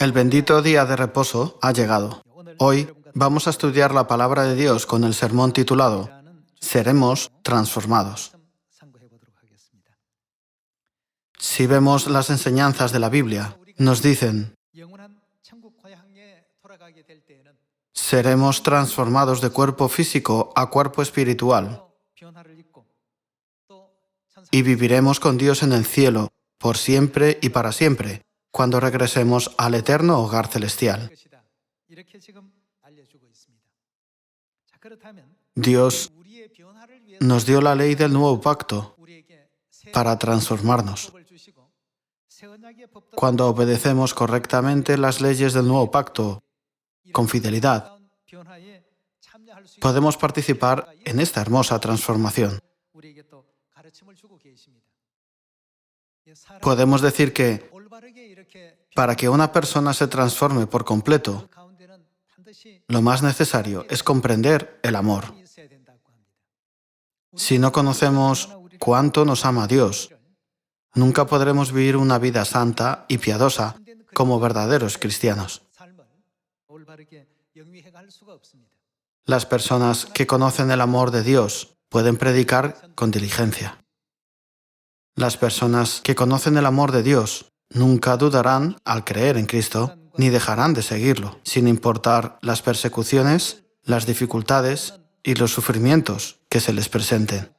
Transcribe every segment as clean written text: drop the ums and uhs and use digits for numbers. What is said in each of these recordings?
El bendito día de reposo ha llegado. Hoy vamos a estudiar la palabra de Dios con el sermón titulado Seremos transformados. Si vemos las enseñanzas de la Biblia, nos dicen, seremos transformados de cuerpo físico a cuerpo espiritual y viviremos con Dios en el cielo por siempre y para siempre, cuando regresemos al eterno hogar celestial. Dios nos dio la ley del nuevo pacto para transformarnos. Cuando obedecemos correctamente las leyes del nuevo pacto, con fidelidad, podemos participar en esta hermosa transformación. Podemos decir que para que una persona se transforme por completo, lo más necesario es comprender el amor. Si no conocemos cuánto nos ama Dios, nunca podremos vivir una vida santa y piadosa como verdaderos cristianos. Las personas que conocen el amor de Dios pueden predicar con diligencia. Las personas que conocen el amor de Dios nunca dudarán al creer en Cristo, ni dejarán de seguirlo, sin importar las persecuciones, las dificultades y los sufrimientos que se les presenten.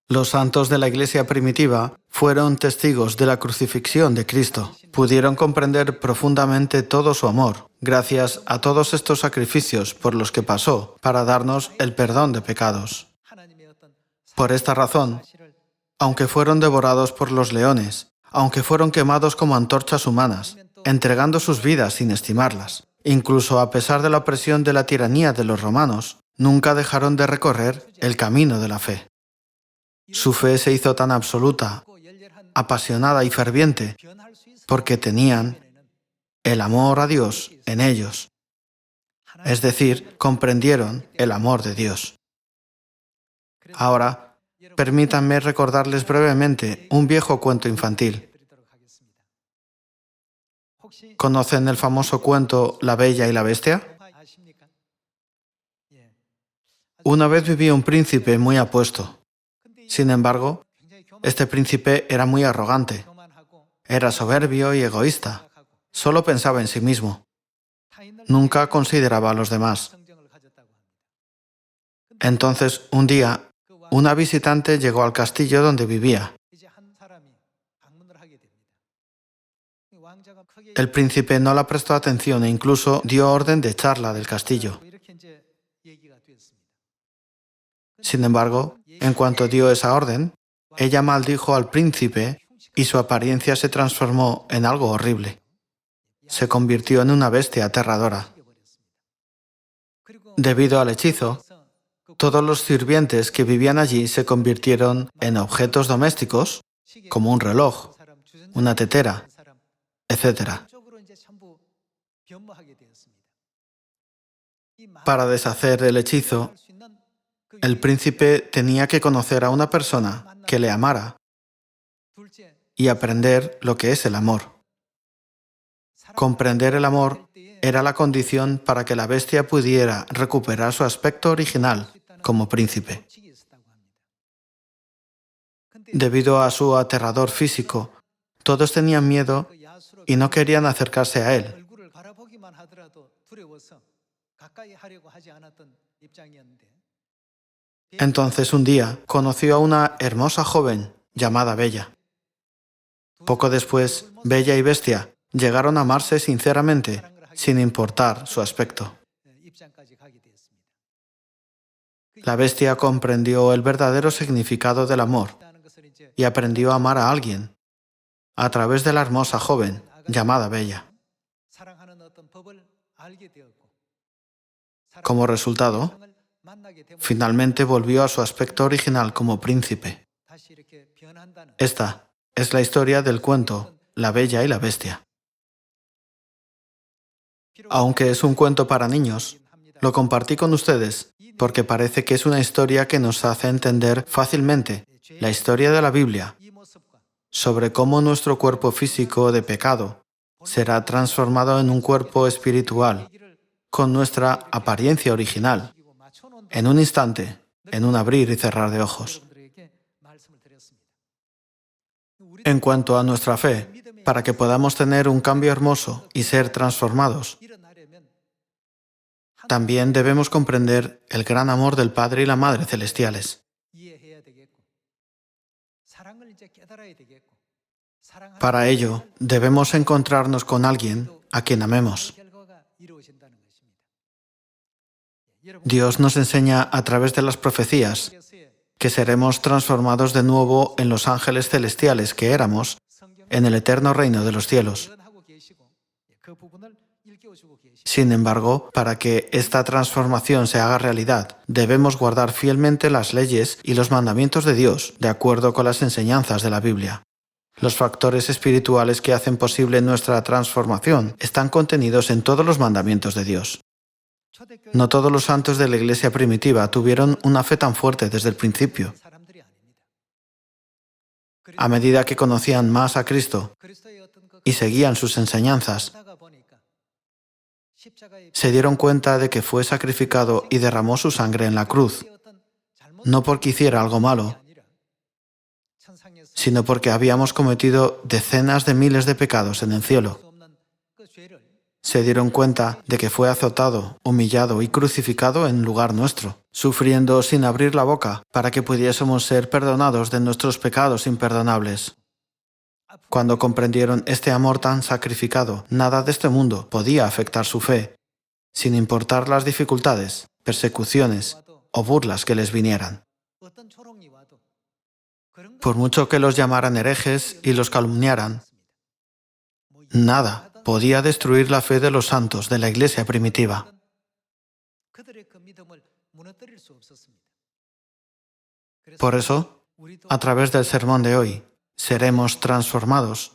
Los santos de la Iglesia primitiva fueron testigos de la crucifixión de Cristo. Pudieron comprender profundamente todo su amor, gracias a todos estos sacrificios por los que pasó para darnos el perdón de pecados. Por esta razón, aunque fueron devorados por los leones, aunque fueron quemados como antorchas humanas, entregando sus vidas sin estimarlas, incluso a pesar de la opresión de la tiranía de los romanos, nunca dejaron de recorrer el camino de la fe. Su fe se hizo tan absoluta, apasionada y ferviente, porque tenían el amor a Dios en ellos. Es decir, comprendieron el amor de Dios. Ahora, permítanme recordarles brevemente un viejo cuento infantil. ¿Conocen el famoso cuento La Bella y la Bestia? Una vez vivía un príncipe muy apuesto. Sin embargo, este príncipe era muy arrogante. Era soberbio y egoísta. Solo pensaba en sí mismo. Nunca consideraba a los demás. Entonces, un día, una visitante llegó al castillo donde vivía. El príncipe no la prestó atención e incluso dio orden de echarla del castillo. Sin embargo, en cuanto dio esa orden, ella maldijo al príncipe y su apariencia se transformó en algo horrible. Se convirtió en una bestia aterradora. Debido al hechizo, todos los sirvientes que vivían allí se convirtieron en objetos domésticos, como un reloj, una tetera, etc. Para deshacer el hechizo, el príncipe tenía que conocer a una persona que le amara y aprender lo que es el amor. Comprender el amor era la condición para que la bestia pudiera recuperar su aspecto original como príncipe. Debido a su aterrador físico, todos tenían miedo y no querían acercarse a él. Entonces un día conoció a una hermosa joven llamada Bella. Poco después, Bella y Bestia llegaron a amarse sinceramente, sin importar su aspecto. La bestia comprendió el verdadero significado del amor y aprendió a amar a alguien a través de la hermosa joven llamada Bella. Como resultado, finalmente volvió a su aspecto original como príncipe. Esta es la historia del cuento La Bella y la Bestia. Aunque es un cuento para niños, lo compartí con ustedes porque parece que es una historia que nos hace entender fácilmente la historia de la Biblia sobre cómo nuestro cuerpo físico de pecado será transformado en un cuerpo espiritual, con nuestra apariencia original, en un instante, en un abrir y cerrar de ojos. En cuanto a nuestra fe, para que podamos tener un cambio hermoso y ser transformados, también debemos comprender el gran amor del Padre y la Madre celestiales. Para ello, debemos encontrarnos con alguien a quien amemos. Dios nos enseña a través de las profecías que seremos transformados de nuevo en los ángeles celestiales que éramos en el eterno reino de los cielos. Sin embargo, para que esta transformación se haga realidad, debemos guardar fielmente las leyes y los mandamientos de Dios, de acuerdo con las enseñanzas de la Biblia. Los factores espirituales que hacen posible nuestra transformación están contenidos en todos los mandamientos de Dios. No todos los santos de la Iglesia primitiva tuvieron una fe tan fuerte desde el principio. A medida que conocían más a Cristo y seguían sus enseñanzas, se dieron cuenta de que fue sacrificado y derramó su sangre en la cruz, no porque hiciera algo malo, sino porque habíamos cometido decenas de miles de pecados en el cielo. Se dieron cuenta de que fue azotado, humillado y crucificado en lugar nuestro, sufriendo sin abrir la boca para que pudiésemos ser perdonados de nuestros pecados imperdonables. Cuando comprendieron este amor tan sacrificado, nada de este mundo podía afectar su fe, sin importar las dificultades, persecuciones o burlas que les vinieran. Por mucho que los llamaran herejes y los calumniaran, nada podía destruir la fe de los santos de la Iglesia primitiva. Por eso, a través del sermón de hoy, seremos transformados.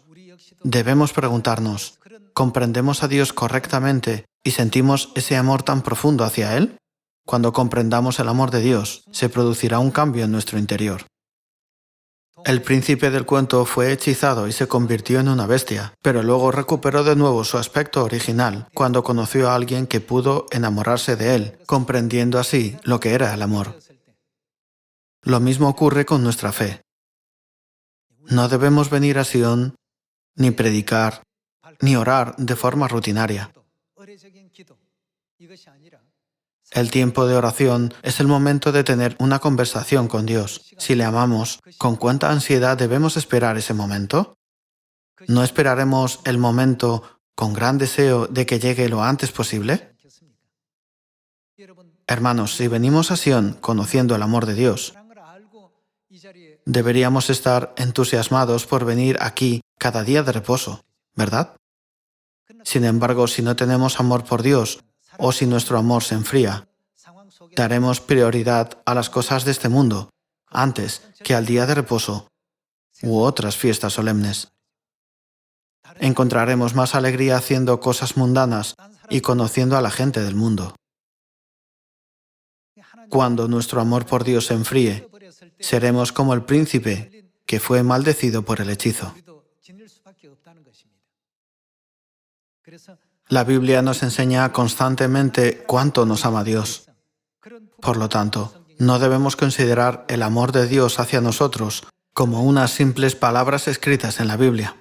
Debemos preguntarnos, ¿comprendemos a Dios correctamente y sentimos ese amor tan profundo hacia Él? Cuando comprendamos el amor de Dios, se producirá un cambio en nuestro interior. El príncipe del cuento fue hechizado y se convirtió en una bestia, pero luego recuperó de nuevo su aspecto original cuando conoció a alguien que pudo enamorarse de él, comprendiendo así lo que era el amor. Lo mismo ocurre con nuestra fe. No debemos venir a Sion, ni predicar, ni orar de forma rutinaria. El tiempo de oración es el momento de tener una conversación con Dios. Si le amamos, ¿con cuánta ansiedad debemos esperar ese momento? ¿No esperaremos el momento con gran deseo de que llegue lo antes posible? Hermanos, si venimos a Sion conociendo el amor de Dios, deberíamos estar entusiasmados por venir aquí cada día de reposo, ¿verdad? Sin embargo, si no tenemos amor por Dios, o si nuestro amor se enfría, daremos prioridad a las cosas de este mundo antes que al día de reposo u otras fiestas solemnes. Encontraremos más alegría haciendo cosas mundanas y conociendo a la gente del mundo. Cuando nuestro amor por Dios se enfríe, seremos como el príncipe que fue maldecido por el hechizo. La Biblia nos enseña constantemente cuánto nos ama Dios. Por lo tanto, no debemos considerar el amor de Dios hacia nosotros como unas simples palabras escritas en la Biblia.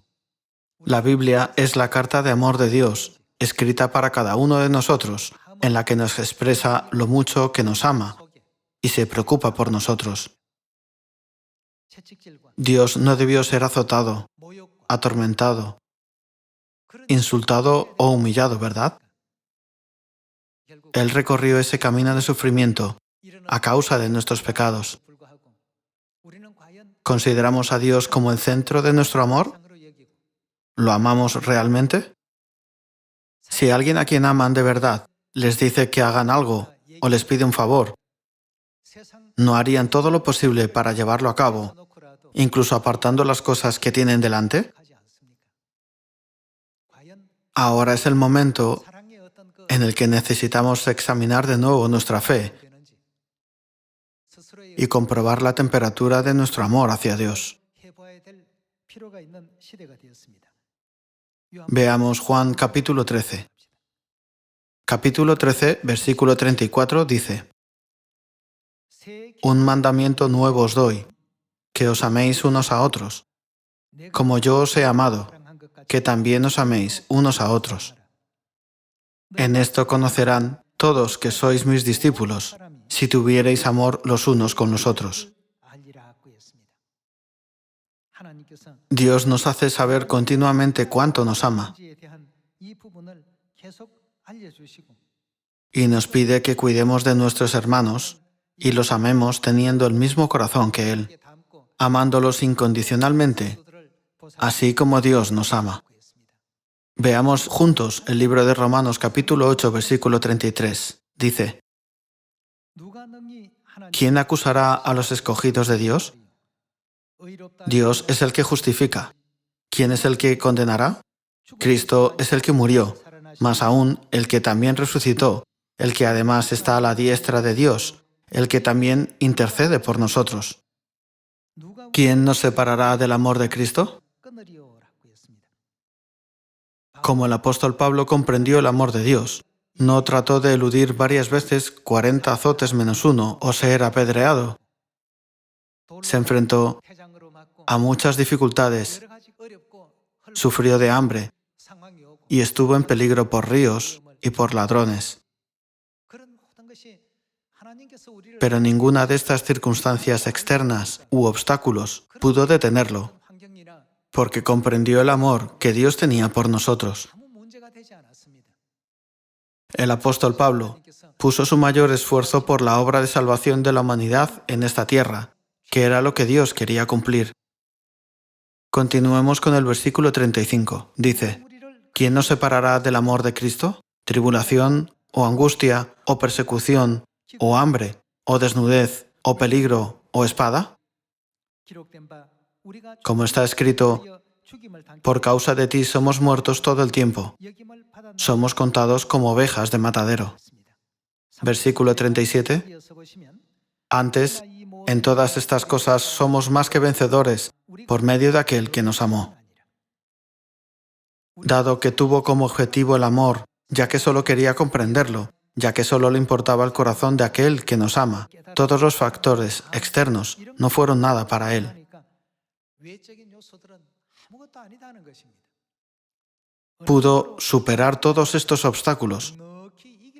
La Biblia es la carta de amor de Dios, escrita para cada uno de nosotros, en la que nos expresa lo mucho que nos ama y se preocupa por nosotros. Dios no debió ser azotado, atormentado, insultado o humillado, ¿verdad? Él recorrió ese camino de sufrimiento a causa de nuestros pecados. ¿Consideramos a Dios como el centro de nuestro amor? ¿Lo amamos realmente? Si alguien a quien aman de verdad les dice que hagan algo o les pide un favor, ¿no harían todo lo posible para llevarlo a cabo, incluso apartando las cosas que tienen delante? Ahora es el momento en el que necesitamos examinar de nuevo nuestra fe y comprobar la temperatura de nuestro amor hacia Dios. Veamos Juan capítulo 13. Capítulo 13, versículo 34 dice: Un mandamiento nuevo os doy, que os améis unos a otros, como yo os he amado, que también os améis unos a otros. En esto conocerán todos que sois mis discípulos, si tuviereis amor los unos con los otros. Dios nos hace saber continuamente cuánto nos ama y nos pide que cuidemos de nuestros hermanos y los amemos teniendo el mismo corazón que Él, amándolos incondicionalmente, así como Dios nos ama. Veamos juntos el libro de Romanos capítulo 8, versículo 33. Dice: ¿Quién acusará a los escogidos de Dios? Dios es el que justifica. ¿Quién es el que condenará? Cristo es el que murió, más aún el que también resucitó, el que además está a la diestra de Dios, el que también intercede por nosotros. ¿Quién nos separará del amor de Cristo? Como el apóstol Pablo comprendió el amor de Dios, no trató de eludir varias veces 40 azotes menos uno o ser apedreado. Se enfrentó a muchas dificultades, sufrió de hambre y estuvo en peligro por ríos y por ladrones. Pero ninguna de estas circunstancias externas u obstáculos pudo detenerlo, porque comprendió el amor que Dios tenía por nosotros. El apóstol Pablo puso su mayor esfuerzo por la obra de salvación de la humanidad en esta tierra, que era lo que Dios quería cumplir. Continuemos con el versículo 35. Dice: ¿Quién nos separará del amor de Cristo? ¿Tribulación, o angustia, o persecución, o hambre, o desnudez, o peligro, o espada? Como está escrito: por causa de ti somos muertos todo el tiempo. Somos contados como ovejas de matadero. Versículo 37. Antes, en todas estas cosas somos más que vencedores por medio de aquel que nos amó. Dado que tuvo como objetivo el amor, ya que solo quería comprenderlo, ya que solo le importaba el corazón de aquel que nos ama, todos los factores externos no fueron nada para él. Pudo superar todos estos obstáculos,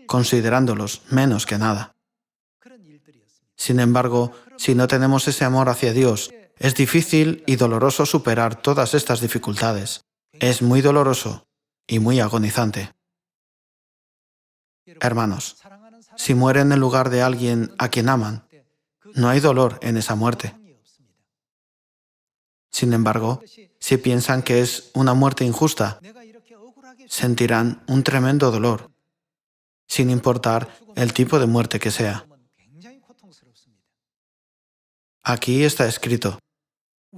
considerándolos menos que nada. Sin embargo, si no tenemos ese amor hacia Dios, es difícil y doloroso superar todas estas dificultades. Es muy doloroso y muy agonizante. Hermanos, si mueren en lugar de alguien a quien aman, no hay dolor en esa muerte. Sin embargo, si piensan que es una muerte injusta, sentirán un tremendo dolor, sin importar el tipo de muerte que sea. Aquí está escrito: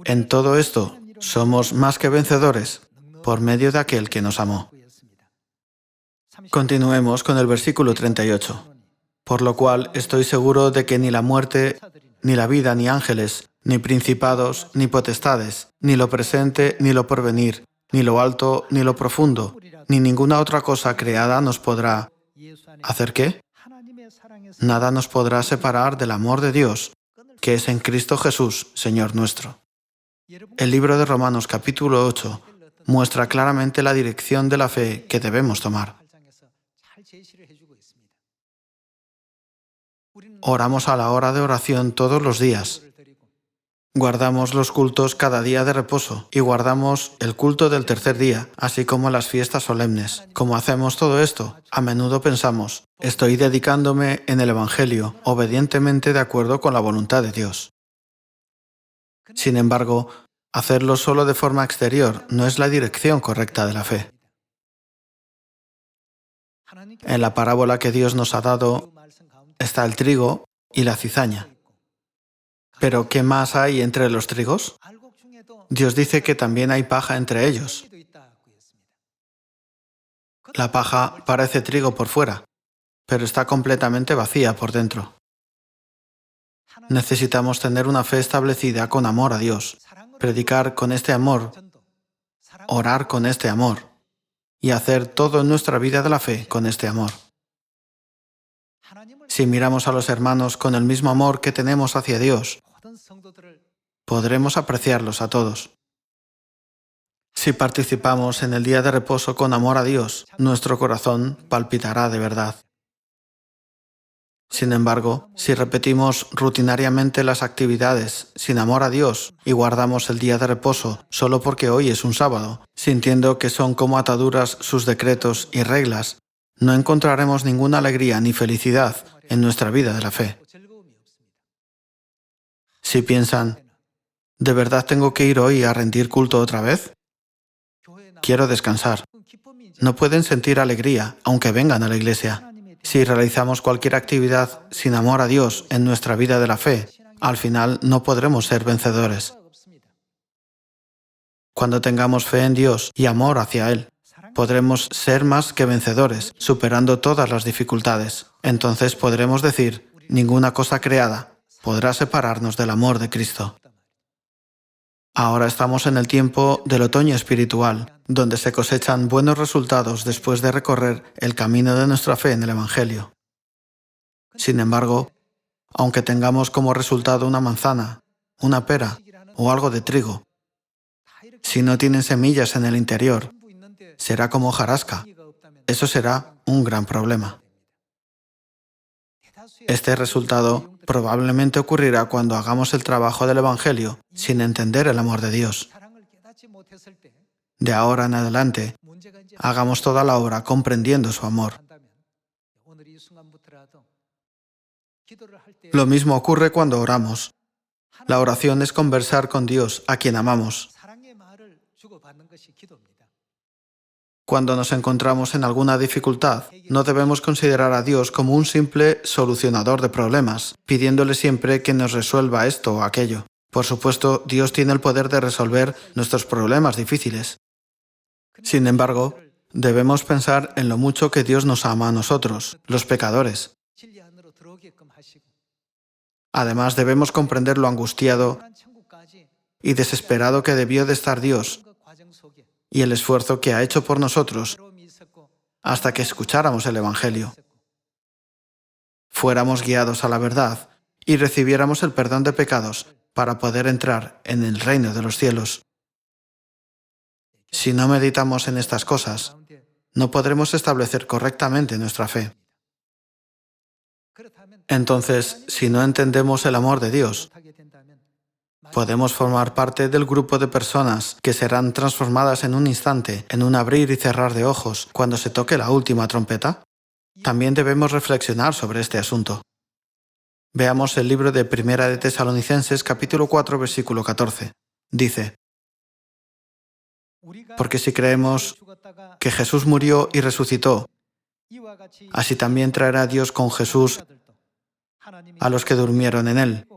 en todo esto somos más que vencedores por medio de aquel que nos amó. Continuemos con el versículo 38. Por lo cual estoy seguro de que ni la muerte, ni la vida, ni ángeles, ni principados, ni potestades, ni lo presente, ni lo porvenir, ni lo alto, ni lo profundo, ni ninguna otra cosa creada nos podrá... ¿Hacer qué? Nada nos podrá separar del amor de Dios, que es en Cristo Jesús, Señor nuestro. El libro de Romanos capítulo 8 muestra claramente la dirección de la fe que debemos tomar. Oramos a la hora de oración todos los días. Guardamos los cultos cada día de reposo y guardamos el culto del tercer día, así como las fiestas solemnes. Como hacemos todo esto, a menudo pensamos: estoy dedicándome en el Evangelio, obedientemente de acuerdo con la voluntad de Dios. Sin embargo, hacerlo solo de forma exterior no es la dirección correcta de la fe. En la parábola que Dios nos ha dado está el trigo y la cizaña. ¿Pero qué más hay entre los trigos? Dios dice que también hay paja entre ellos. La paja parece trigo por fuera, pero está completamente vacía por dentro. Necesitamos tener una fe establecida con amor a Dios, predicar con este amor, orar con este amor y hacer todo en nuestra vida de la fe con este amor. Si miramos a los hermanos con el mismo amor que tenemos hacia Dios, podremos apreciarlos a todos. Si participamos en el día de reposo con amor a Dios, nuestro corazón palpitará de verdad. Sin embargo, si repetimos rutinariamente las actividades sin amor a Dios y guardamos el día de reposo solo porque hoy es un sábado, sintiendo que son como ataduras sus decretos y reglas, no encontraremos ninguna alegría ni felicidad en nuestra vida de la fe. Si piensan, ¿de verdad tengo que ir hoy a rendir culto otra vez? Quiero descansar. No pueden sentir alegría, aunque vengan a la iglesia. Si realizamos cualquier actividad sin amor a Dios en nuestra vida de la fe, al final no podremos ser vencedores. Cuando tengamos fe en Dios y amor hacia Él, podremos ser más que vencedores, superando todas las dificultades. Entonces podremos decir, ninguna cosa creada podrá separarnos del amor de Cristo. Ahora estamos en el tiempo del otoño espiritual, donde se cosechan buenos resultados después de recorrer el camino de nuestra fe en el Evangelio. Sin embargo, aunque tengamos como resultado una manzana, una pera o algo de trigo, si no tienen semillas en el interior, será como hojarasca. Eso será un gran problema. Este resultado probablemente ocurrirá cuando hagamos el trabajo del Evangelio sin entender el amor de Dios. De ahora en adelante, hagamos toda la obra comprendiendo su amor. Lo mismo ocurre cuando oramos. La oración es conversar con Dios, a quien amamos. Cuando nos encontramos en alguna dificultad, no debemos considerar a Dios como un simple solucionador de problemas, pidiéndole siempre que nos resuelva esto o aquello. Por supuesto, Dios tiene el poder de resolver nuestros problemas difíciles. Sin embargo, debemos pensar en lo mucho que Dios nos ama a nosotros, los pecadores. Además, debemos comprender lo angustiado y desesperado que debió de estar Dios y el esfuerzo que ha hecho por nosotros hasta que escucháramos el Evangelio, fuéramos guiados a la verdad y recibiéramos el perdón de pecados para poder entrar en el reino de los cielos. Si no meditamos en estas cosas, no podremos establecer correctamente nuestra fe. Entonces, si no entendemos el amor de Dios, ¿podemos formar parte del grupo de personas que serán transformadas en un instante, en un abrir y cerrar de ojos, cuando se toque la última trompeta? También debemos reflexionar sobre este asunto. Veamos el libro de Primera de Tesalonicenses, capítulo 4, versículo 14. Dice, porque si creemos que Jesús murió y resucitó, así también traerá Dios con Jesús a los que durmieron en él.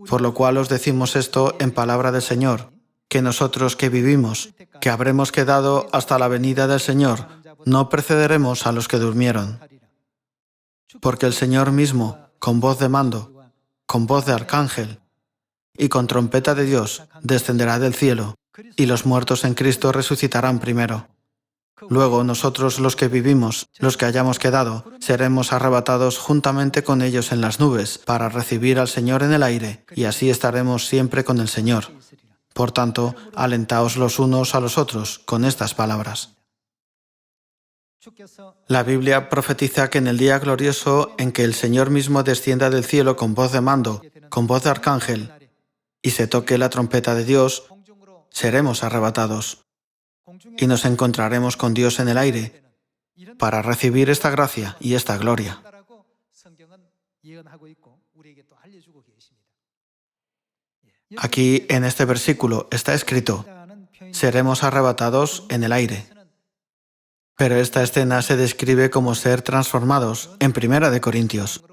Por lo cual os decimos esto en palabra del Señor, que nosotros que vivimos, que habremos quedado hasta la venida del Señor, no precederemos a los que durmieron. Porque el Señor mismo, con voz de mando, con voz de arcángel y con trompeta de Dios, descenderá del cielo, y los muertos en Cristo resucitarán primero. Luego nosotros los que vivimos, los que hayamos quedado, seremos arrebatados juntamente con ellos en las nubes para recibir al Señor en el aire, y así estaremos siempre con el Señor. Por tanto, alentaos los unos a los otros con estas palabras. La Biblia profetiza que en el día glorioso en que el Señor mismo descienda del cielo con voz de mando, con voz de arcángel, y se toque la trompeta de Dios, seremos arrebatados. Y nos encontraremos con Dios en el aire para recibir esta gracia y esta gloria. Aquí, en este versículo, está escrito, seremos arrebatados en el aire. Pero esta escena se describe como ser transformados en 1 Corintios.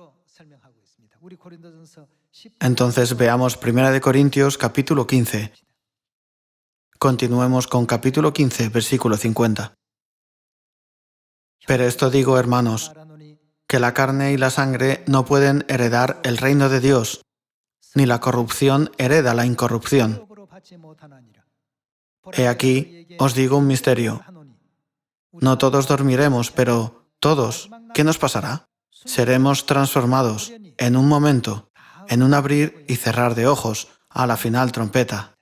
Entonces veamos 1 Corintios capítulo 15. Continuemos con capítulo 15, versículo 50. Pero esto digo, hermanos, que la carne y la sangre no pueden heredar el reino de Dios, ni la corrupción hereda la incorrupción. He aquí, os digo un misterio. No todos dormiremos, pero todos, ¿qué nos pasará? Seremos transformados en un momento, en un abrir y cerrar de ojos, a la final trompeta.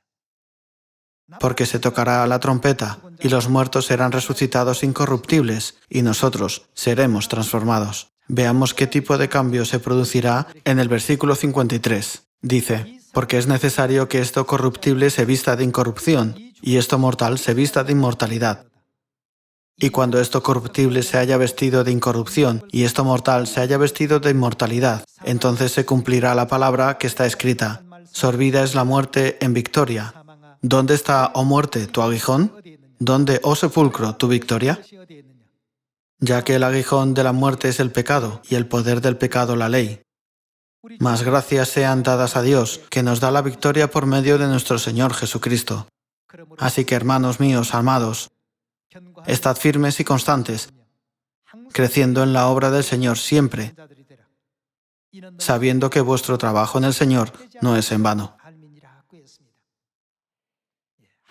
Porque se tocará la trompeta y los muertos serán resucitados incorruptibles y nosotros seremos transformados. Veamos qué tipo de cambio se producirá en el versículo 53. Dice, porque es necesario que esto corruptible se vista de incorrupción y esto mortal se vista de inmortalidad. Y cuando esto corruptible se haya vestido de incorrupción y esto mortal se haya vestido de inmortalidad, entonces se cumplirá la palabra que está escrita. Sorbida es la muerte en victoria. ¿Dónde está, oh muerte, tu aguijón? ¿Dónde, oh sepulcro, tu victoria? Ya que el aguijón de la muerte es el pecado y el poder del pecado la ley. Mas gracias sean dadas a Dios, que nos da la victoria por medio de nuestro Señor Jesucristo. Así que, hermanos míos, amados, estad firmes y constantes, creciendo en la obra del Señor siempre, sabiendo que vuestro trabajo en el Señor no es en vano.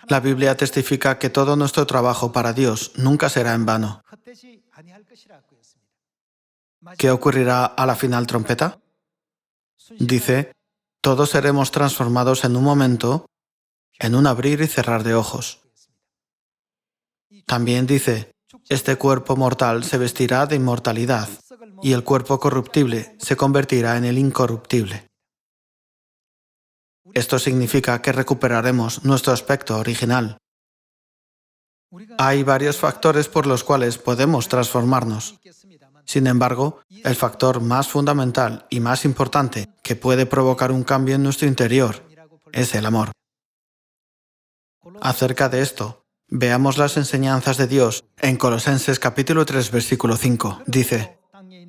La Biblia testifica que todo nuestro trabajo para Dios nunca será en vano. ¿Qué ocurrirá a la final trompeta? Dice, todos seremos transformados en un momento, en un abrir y cerrar de ojos. También dice, este cuerpo mortal se vestirá de inmortalidad y el cuerpo corruptible se convertirá en el incorruptible. Esto significa que recuperaremos nuestro aspecto original. Hay varios factores por los cuales podemos transformarnos. Sin embargo, el factor más fundamental y más importante que puede provocar un cambio en nuestro interior es el amor. Acerca de esto, veamos las enseñanzas de Dios en Colosenses capítulo 3, versículo 5. Dice,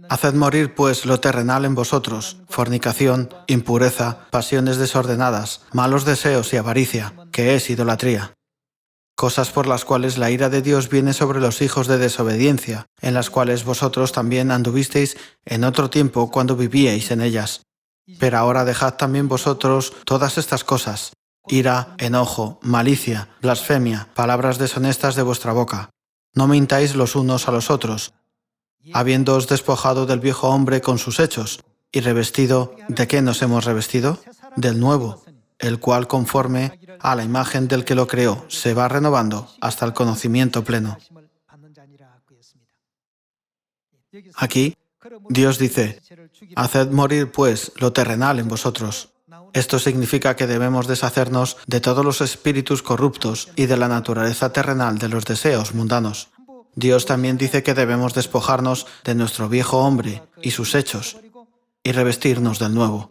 haced morir pues lo terrenal en vosotros, fornicación, impureza, pasiones desordenadas, malos deseos y avaricia, que es idolatría. Cosas por las cuales la ira de Dios viene sobre los hijos de desobediencia, en las cuales vosotros también anduvisteis en otro tiempo cuando vivíais en ellas. Pero ahora dejad también vosotros todas estas cosas, ira, enojo, malicia, blasfemia, palabras deshonestas de vuestra boca. No mintáis los unos a los otros, habiéndoos despojado del viejo hombre con sus hechos, y revestido, ¿de qué nos hemos revestido? Del nuevo, el cual conforme a la imagen del que lo creó, se va renovando hasta el conocimiento pleno. Aquí, Dios dice, haced morir pues lo terrenal en vosotros. Esto significa que debemos deshacernos de todos los espíritus corruptos y de la naturaleza terrenal de los deseos mundanos. Dios también dice que debemos despojarnos de nuestro viejo hombre y sus hechos y revestirnos del nuevo.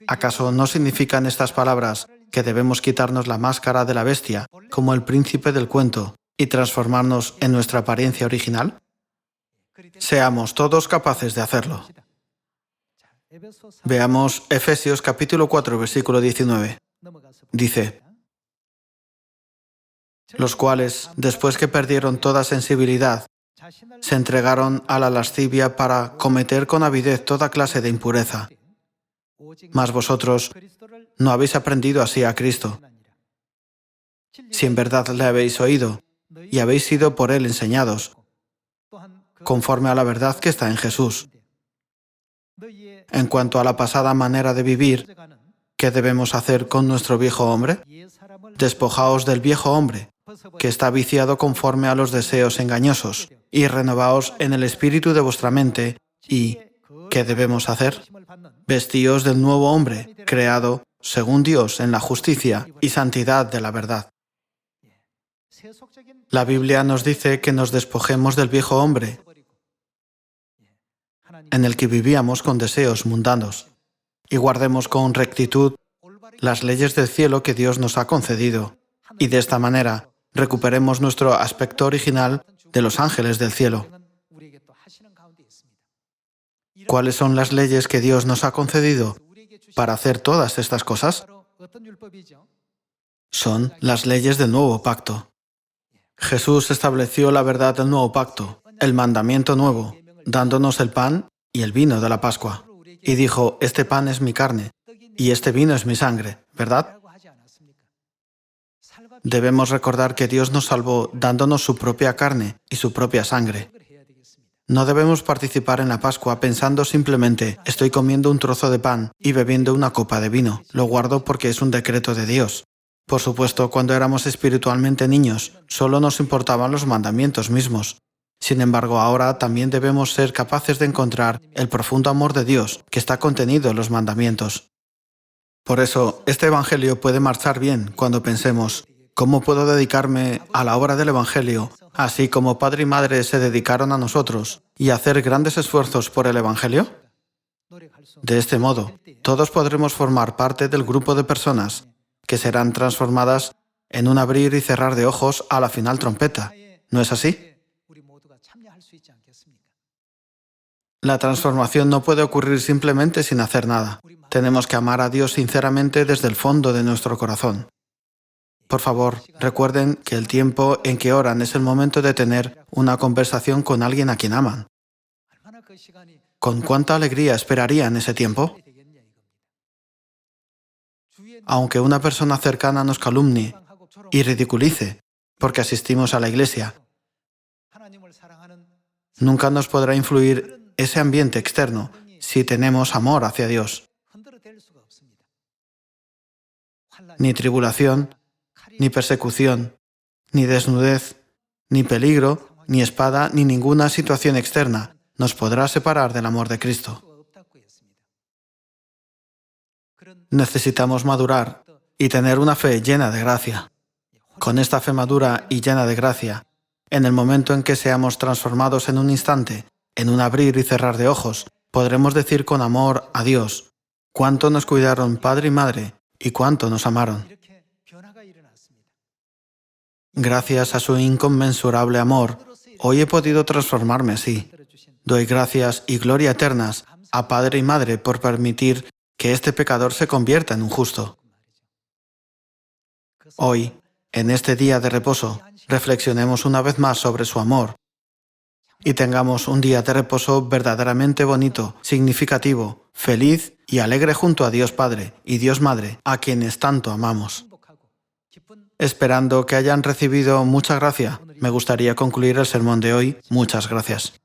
¿Acaso no significan estas palabras que debemos quitarnos la máscara de la bestia, como el príncipe del cuento, y transformarnos en nuestra apariencia original? Seamos todos capaces de hacerlo. Veamos Efesios capítulo 4, versículo 19. Dice, los cuales, después que perdieron toda sensibilidad, se entregaron a la lascivia para cometer con avidez toda clase de impureza. Mas vosotros no habéis aprendido así a Cristo. Si en verdad le habéis oído y habéis sido por él enseñados, conforme a la verdad que está en Jesús. En cuanto a la pasada manera de vivir, ¿qué debemos hacer con nuestro viejo hombre? Despojaos del viejo hombre, que está viciado conforme a los deseos engañosos, y renovaos en el espíritu de vuestra mente, y ¿qué debemos hacer? Vestíos del nuevo hombre, creado, según Dios, en la justicia y santidad de la verdad. La Biblia nos dice que nos despojemos del viejo hombre, en el que vivíamos con deseos mundanos, y guardemos con rectitud las leyes del cielo que Dios nos ha concedido, y de esta manera recuperemos nuestro aspecto original de los ángeles del cielo. ¿Cuáles son las leyes que Dios nos ha concedido para hacer todas estas cosas? Son las leyes del nuevo pacto. Jesús estableció la verdad del nuevo pacto, el mandamiento nuevo, dándonos el pan y el vino de la Pascua. Y dijo, este pan es mi carne y este vino es mi sangre, ¿verdad? Debemos recordar que Dios nos salvó dándonos su propia carne y su propia sangre. No debemos participar en la Pascua pensando simplemente, estoy comiendo un trozo de pan y bebiendo una copa de vino. Lo guardo porque es un decreto de Dios. Por supuesto, cuando éramos espiritualmente niños, solo nos importaban los mandamientos mismos. Sin embargo, ahora también debemos ser capaces de encontrar el profundo amor de Dios que está contenido en los mandamientos. Por eso, este Evangelio puede marchar bien cuando pensemos, ¿cómo puedo dedicarme a la obra del Evangelio, así como padre y madre se dedicaron a nosotros, y hacer grandes esfuerzos por el Evangelio? De este modo, todos podremos formar parte del grupo de personas que serán transformadas en un abrir y cerrar de ojos a la final trompeta. ¿No es así? La transformación no puede ocurrir simplemente sin hacer nada. Tenemos que amar a Dios sinceramente desde el fondo de nuestro corazón. Por favor, recuerden que el tiempo en que oran es el momento de tener una conversación con alguien a quien aman. ¿Con cuánta alegría esperarían ese tiempo? Aunque una persona cercana nos calumnie y ridiculice porque asistimos a la iglesia, nunca nos podrá influir ese ambiente externo si tenemos amor hacia Dios. Ni tribulación, ni persecución, ni desnudez, ni peligro, ni espada, ni ninguna situación externa nos podrá separar del amor de Cristo. Necesitamos madurar y tener una fe llena de gracia. Con esta fe madura y llena de gracia, en el momento en que seamos transformados en un instante, en un abrir y cerrar de ojos, podremos decir con amor a Dios, cuánto nos cuidaron padre y madre y cuánto nos amaron. Gracias a su inconmensurable amor, hoy he podido transformarme así. Doy gracias y gloria eternas a Padre y Madre por permitir que este pecador se convierta en un justo. Hoy, en este día de reposo, reflexionemos una vez más sobre su amor y tengamos un día de reposo verdaderamente bonito, significativo, feliz y alegre junto a Dios Padre y Dios Madre, a quienes tanto amamos. Esperando que hayan recibido mucha gracia, me gustaría concluir el sermón de hoy. Muchas gracias.